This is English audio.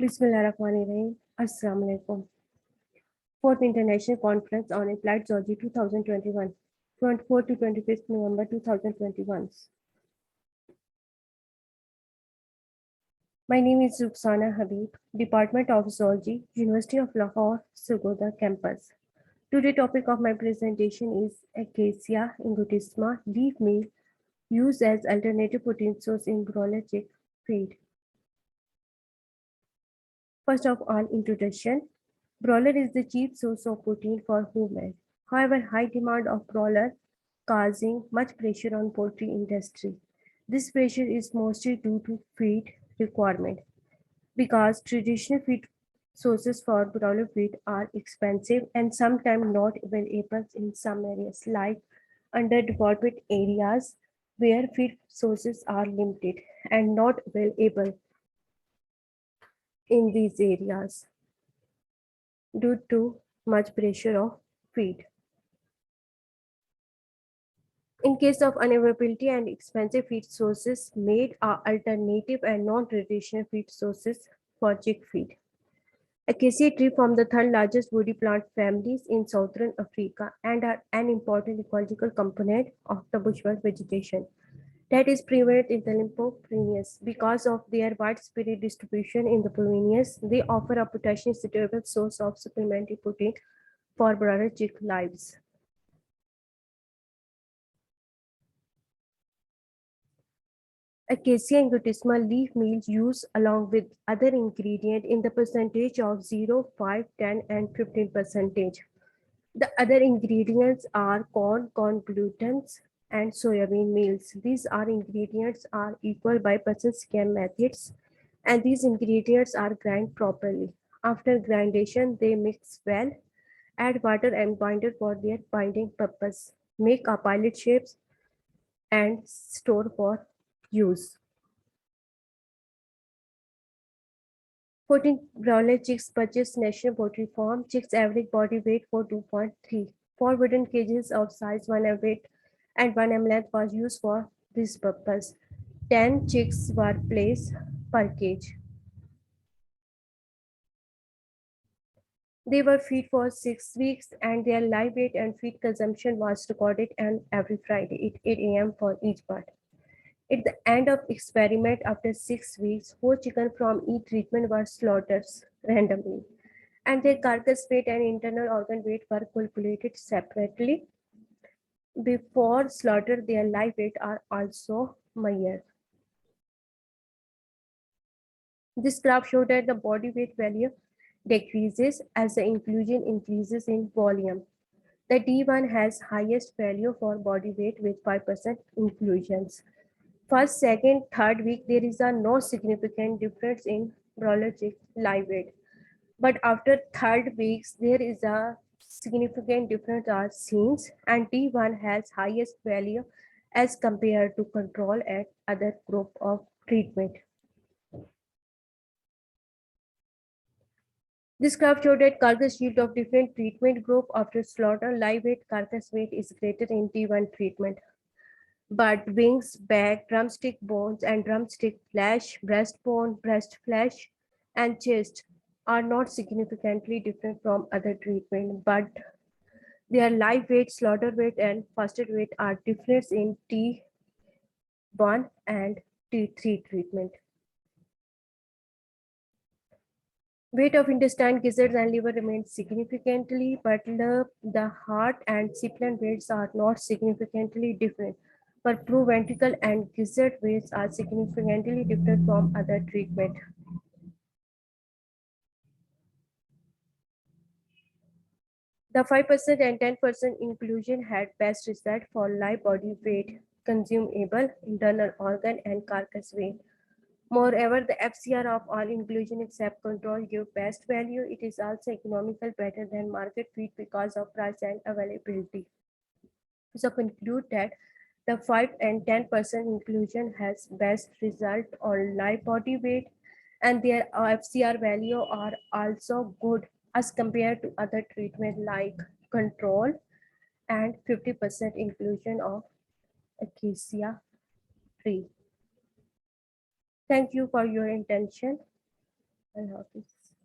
Bismillahirrahmanirrahim. Assalamu alaikum. Fourth International Conference on Applied Zoology 2021, 24 to 25th November 2021. My name is Ruxana Habib, Department of Zoology, University of Lahore, Sargodha campus. Today's topic of my presentation is Acacia ingutisma leaf meal used as alternative protein source in broiler chick feed. First of all, introduction. Broiler is the chief source of protein for humans. However, high demand of broiler causing much pressure on poultry industry. This pressure is mostly due to feed requirement because traditional feed sources for broiler feed are expensive and sometimes not available in some areas like underdeveloped areas where feed sources are limited and not available in these areas due to much pressure of feed. In case of unavailability and expensive feed sources, made are alternative and non-traditional feed sources for chick feed. Acacia tree form the third largest woody plant families in southern Africa and are an important ecological component of the bushveld vegetation that is prevalent in the Limpopo because of their widespread distribution in the Polonieus. They offer a potentially suitable source of supplementary protein for broader chick lives. Acacia ingutisma leaf meals used along with other ingredients in the percentage of 0, 5, 10, and 15%. The other ingredients are corn, corn glutens, and soybean meals. These are ingredients are equal by percent scheme methods, and these ingredients are ground properly. After grindation, they mix well, add water and binder for their binding purpose, make a pilot shapes, and store for use. 14 broiler chicks purchased National Poultry Farm. Chicks average body weight for 2.3. 4 wooden cages of size 1 weight and 1 length was used for this purpose. 10 chicks were placed per cage. They were fed for 6 weeks and their live weight and feed consumption was recorded on every Friday at 8 a.m. for each bird. At the end of experiment after 6 weeks, 4 chicken from each treatment were slaughtered randomly, and their carcass weight and internal organ weight were calculated separately. Before slaughter, their live weight are also measured. This graph showed that the body weight value decreases as the inclusion increases in volume. The D1 has highest value for body weight with 5% inclusions. First, second, third week, there is a no significant difference in broiler chick live weight. But after third weeks, there is a significant difference are seen, and T1 has highest value as compared to control at other group of treatment. This graph showed that carcass yield of different treatment group after slaughter live weight carcass weight is greater in T1 treatment. But wings, back, drumstick bones, and drumstick flesh, breastbone, breast flesh, and chest are not significantly different from other treatment, but their live weight, slaughter weight, and fasted weight are different in T1 and T3 treatment. Weight of intestine, gizzards, and liver remains significantly, but the heart and sibilant weights are not significantly different. But proventricle and gizzard weights are significantly different from other treatment. The 5% and 10% inclusion had best result for live body weight, consumable, internal organ, and carcass weight. Moreover, the FCR of all inclusion except control give best value. It is also economical better than market feed because of price and availability. So conclude that the 5 and 10% inclusion has best result on live body weight and their FCR value are also good as compared to other treatment like control and 50% inclusion of acacia tree. Thank you for your attention. Allah Hafiz.